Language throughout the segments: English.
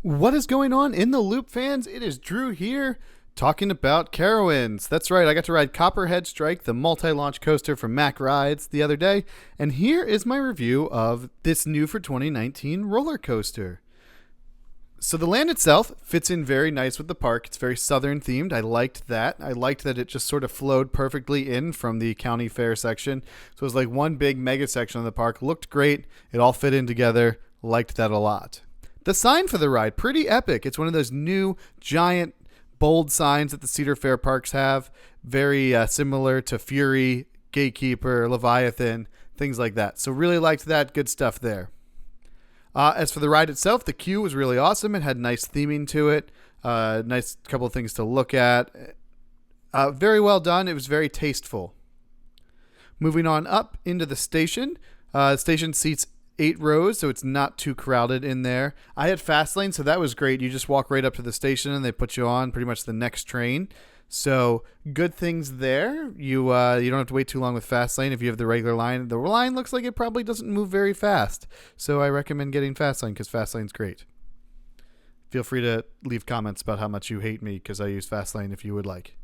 What is going on in the loop, fans? It is Drew here talking about Carowinds. That's right, I got to ride Copperhead Strike, the multi-launch coaster from Mack Rides, the other day, and here is my review of this new for 2019 roller coaster. So the land itself fits in very nice with the park. It's very southern themed. I liked that. I liked that it just sort of flowed perfectly in from the county fair section. So it was like one big mega section of the park. Looked great. It all fit in together. Liked that a lot. The sign for the ride, pretty epic. It's one of those new giant bold signs that the Cedar Fair parks have. Very similar to Fury, Gatekeeper, Leviathan, things like that. So really liked that. Good stuff there. As for the ride itself, the queue was really awesome. It had nice theming to it. Nice couple of things to look at. Very well done. It was very tasteful. Moving on up into the station. The station seats 8 rows, so it's not too crowded in there. I had fast lane, so that was great. You just walk right up to the station and they put you on pretty much the next train. So good things there. You don't have to wait too long with fast lane if you have the regular line. The line looks like it probably doesn't move very fast, so I recommend getting fast lane because fast lane's great. Feel free to leave comments about how much you hate me because I use fast lane if you would like.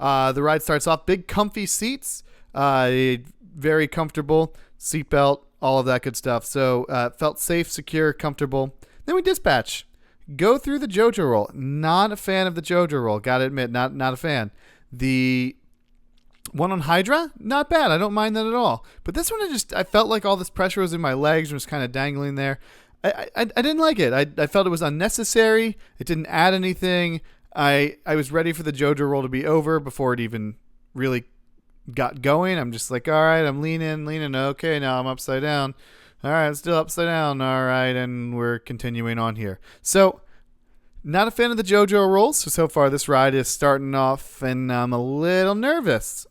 The ride starts off big comfy seats, very comfortable, seatbelt, all of that good stuff. So felt safe, secure, comfortable. Then we dispatch. Go through the JoJo roll. Not a fan of the JoJo roll. Gotta admit, not a fan. The one on Hydra, not bad. I don't mind that at all. But this one, I felt like all this pressure was in my legs and was kind of dangling there. I didn't like it. I felt it was unnecessary. It didn't add anything. I was ready for the JoJo roll to be over before it even really got going. I'm just like, all right, I'm leaning. Okay, now I'm upside down. All right, I'm still upside down. All right, and we're continuing on here. So, not a fan of the JoJo rolls. So far, this ride is starting off, and I'm a little nervous.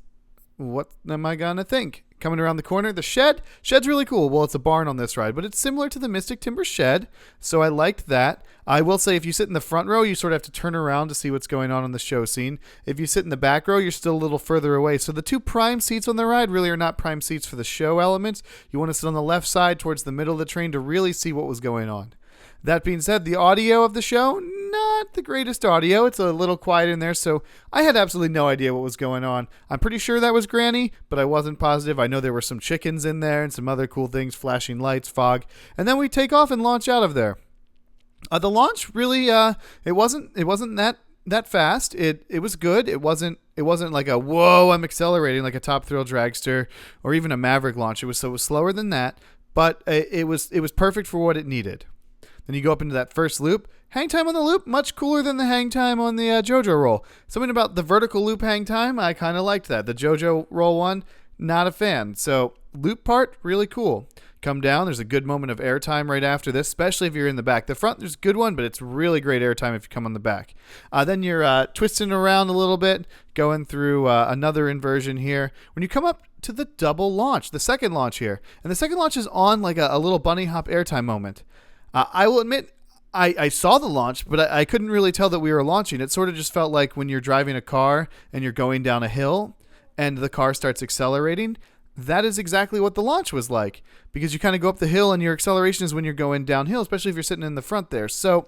What am I going to think? Coming around the corner, the shed. Shed's really cool. Well, it's a barn on this ride, but it's similar to the Mystic Timber shed, so I liked that. I will say if you sit in the front row, you sort of have to turn around to see what's going on the show scene. If you sit in the back row, you're still a little further away. So the two prime seats on the ride really are not prime seats for the show elements. You want to sit on the left side towards the middle of the train to really see what was going on. That being said, the audio of the show, not the greatest audio. It's a little quiet in there, so I had absolutely no idea what was going on. I'm pretty sure that was Granny, but I wasn't positive. I know there were some chickens in there and some other cool things, flashing lights, fog, and then we take off and launch out of there. The launch really, it wasn't that fast. It was good. It wasn't like a whoa, I'm accelerating like a Top Thrill Dragster or even a Maverick launch. It was slower than that, but it was perfect for what it needed. Then you go up into that first loop. Hang time on the loop, much cooler than the hang time on the JoJo roll. Something about the vertical loop hang time, I kind of liked that. The JoJo roll one, not a fan. So loop part, really cool. Come down, there's a good moment of airtime right after this, especially if you're in the back. The front, there's a good one, but it's really great airtime if you come on the back. Then you're twisting around a little bit, going through another inversion here. When you come up to the double launch, the second launch here, and the second launch is on like a little bunny hop airtime moment. I will admit, I saw the launch, but I couldn't really tell that we were launching. It sort of just felt like when you're driving a car and you're going down a hill and the car starts accelerating. That is exactly what the launch was like, because you kind of go up the hill and your acceleration is when you're going downhill, especially if you're sitting in the front there. So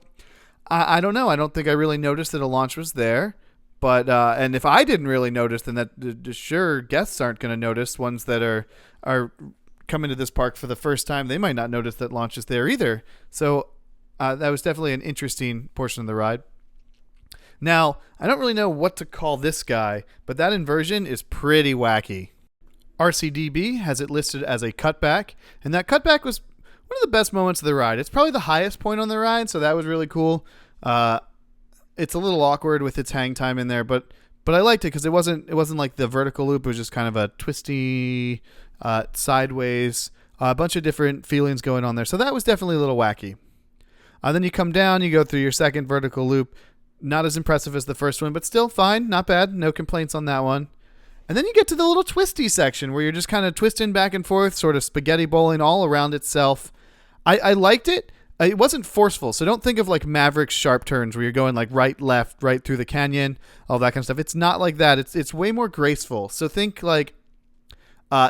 I don't know. I don't think I really noticed that a launch was there. But and if I didn't really notice, then sure, guests aren't going to notice. Ones that are coming to this park for the first time, they might not notice that launch is there either. So that was definitely an interesting portion of the ride. Now, I don't really know what to call this guy, but that inversion is pretty wacky. RCDB has it listed as a cutback, and that cutback was one of the best moments of the ride. It's probably the highest point on the ride, so that was really cool. It's a little awkward with its hang time in there, but I liked it because it wasn't like the vertical loop. It was just kind of a twisty, sideways, a bunch of different feelings going on there. So that was definitely a little wacky. Then you come down, you go through your second vertical loop. Not as impressive as the first one, but still fine, not bad. No complaints on that one. And then you get to the little twisty section where you're just kind of twisting back and forth, sort of spaghetti bowling all around itself. I liked it. It wasn't forceful, so don't think of like Maverick's sharp turns where you're going like right, left, right through the canyon, all that kind of stuff. It's not like that. It's way more graceful. So think like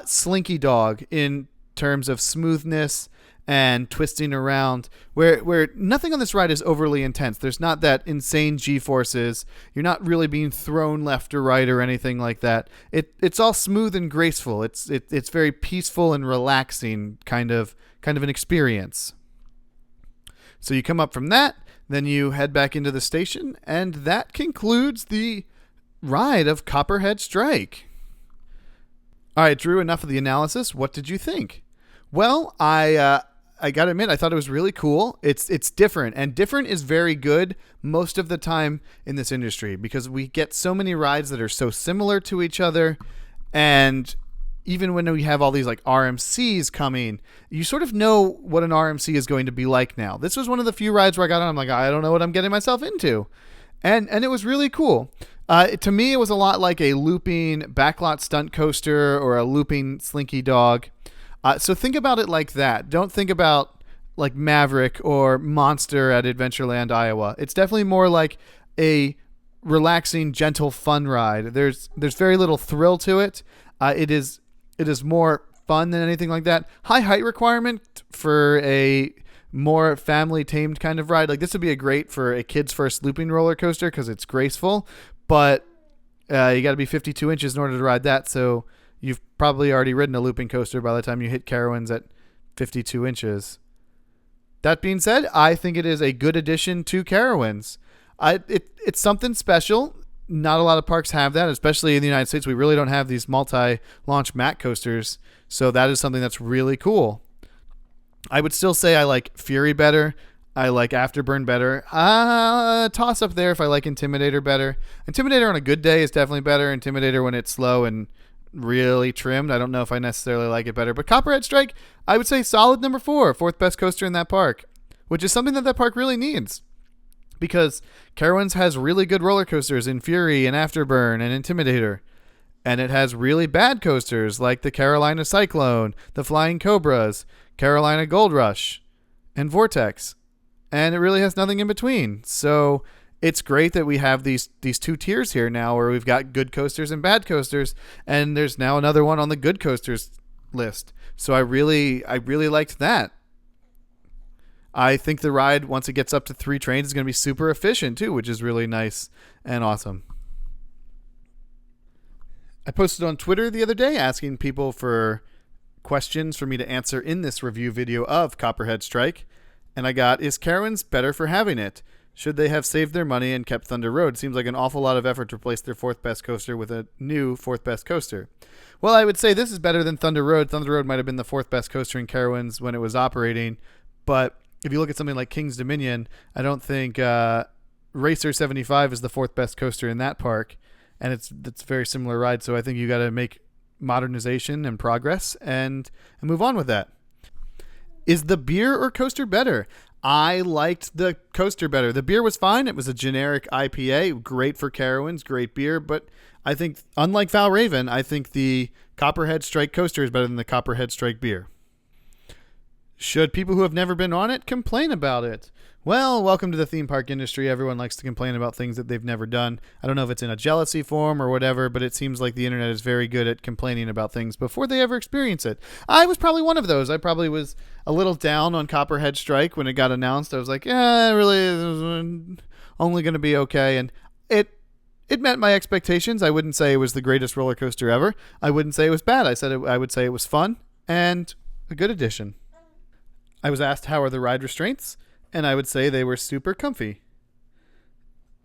Slinky Dog in terms of smoothness and twisting around, where nothing on this ride is overly intense. There's not that insane G-forces. You're not really being thrown left or right or anything like that. It's all smooth and graceful. It's very peaceful and relaxing kind of an experience. So you come up from that, then you head back into the station, and that concludes the ride of Copperhead Strike. All right, Drew, enough of the analysis. What did you think? Well, I got to admit, I thought it was really cool. It's different, and different is very good most of the time in this industry because we get so many rides that are so similar to each other, and even when we have all these like RMCs coming, you sort of know what an RMC is going to be like now. This was one of the few rides where I got on, I'm like, I don't know what I'm getting myself into. And it was really cool. To me, it was a lot like a looping backlot stunt coaster or a looping Slinky Dog. So think about it like that. Don't think about like Maverick or Monster at Adventureland, Iowa. It's definitely more like a relaxing, gentle, fun ride. There's very little thrill to it. It is more fun than anything like that. High height requirement for a more family tamed kind of ride. Like this would be great for a kid's first looping roller coaster because it's graceful, but you got to be 52 inches in order to ride that. So you've probably already ridden a looping coaster by the time you hit Carowinds at 52 inches. That being said, I think it is a good addition to Carowinds. It's something special. Not a lot of parks have that, especially in the United States. We really don't have these multi-launch Mack coasters, so that is something that's really cool. I would still say I like Fury better. I like Afterburn better. Toss up there if I like Intimidator better. Intimidator on a good day is definitely better. Intimidator when it's slow and really trimmed, I don't know if I necessarily like it better. But Copperhead Strike, I would say solid number 4, fourth best coaster in that park, which is something that park really needs. Because Carowinds has really good roller coasters in Fury and Afterburn and Intimidator. And it has really bad coasters like the Carolina Cyclone, the Flying Cobras, Carolina Gold Rush, and Vortex. And it really has nothing in between. So it's great that we have these two tiers here now where we've got good coasters and bad coasters. And there's now another one on the good coasters list. So I really liked that. I think the ride, once it gets up to 3 trains, is going to be super efficient too, which is really nice and awesome. I posted on Twitter the other day asking people for questions for me to answer in this review video of Copperhead Strike, and I got, is Carowinds better for having it? Should they have saved their money and kept Thunder Road? Seems like an awful lot of effort to replace their 4th best coaster with a new 4th best coaster. Well, I would say this is better than Thunder Road. Thunder Road might have been the 4th best coaster in Carowinds when it was operating, but if you look at something like King's Dominion, I don't think Racer 75 is the 4th best coaster in that park, and it's a very similar ride. So I think you got to make modernization and progress and move on with that. Is the beer or coaster better? I liked the coaster better. The beer was fine. It was a generic IPA, great for Carowinds, great beer. But I think, unlike Valraven, I think the Copperhead Strike coaster is better than the Copperhead Strike beer. Should people who have never been on it complain about it? Well, welcome to the theme park industry. Everyone likes to complain about things that they've never done. I don't know if it's in a jealousy form or whatever, but it seems like the internet is very good at complaining about things before they ever experience it. I was probably one of those. I probably was a little down on Copperhead Strike when it got announced. I was like, yeah, it really is only going to be okay. And it met my expectations. I wouldn't say it was the greatest roller coaster ever. I wouldn't say it was bad. I would say it was fun and a good addition. I was asked how are the ride restraints, and I would say they were super comfy.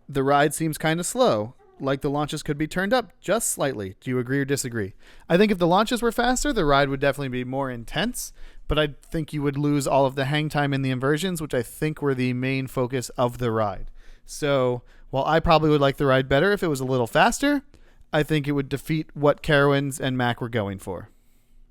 The ride seems kind of slow, like the launches could be turned up just slightly. Do you agree or disagree? I think if the launches were faster, the ride would definitely be more intense, but I think you would lose all of the hang time in the inversions, which I think were the main focus of the ride. So while I probably would like the ride better if it was a little faster, I think it would defeat what Carowinds and Mack were going for.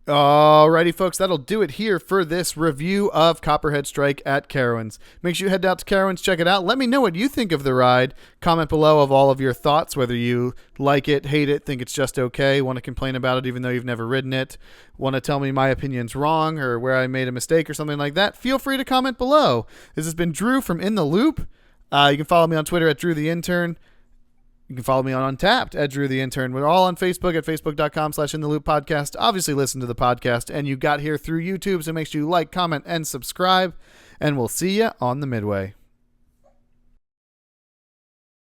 Alrighty, folks, that'll do it here for this review of Copperhead Strike at Carowinds. Make sure you head out to Carowinds, check it out. Let me know what you think of the ride. Comment below of all of your thoughts, whether you like it, hate it, think it's just okay, want to complain about it even though you've never ridden it, want to tell me my opinion's wrong or where I made a mistake or something like that. Feel free to comment below. This has been Drew from In the Loop. You can follow me on Twitter at DrewTheIntern. You can follow me on Untapped at DrewTheIntern. We're all on Facebook at facebook.com/InTheLoopPodcast. Obviously, listen to the podcast, and you got here through YouTube, so make sure you like, comment, and subscribe. And we'll see you on the midway.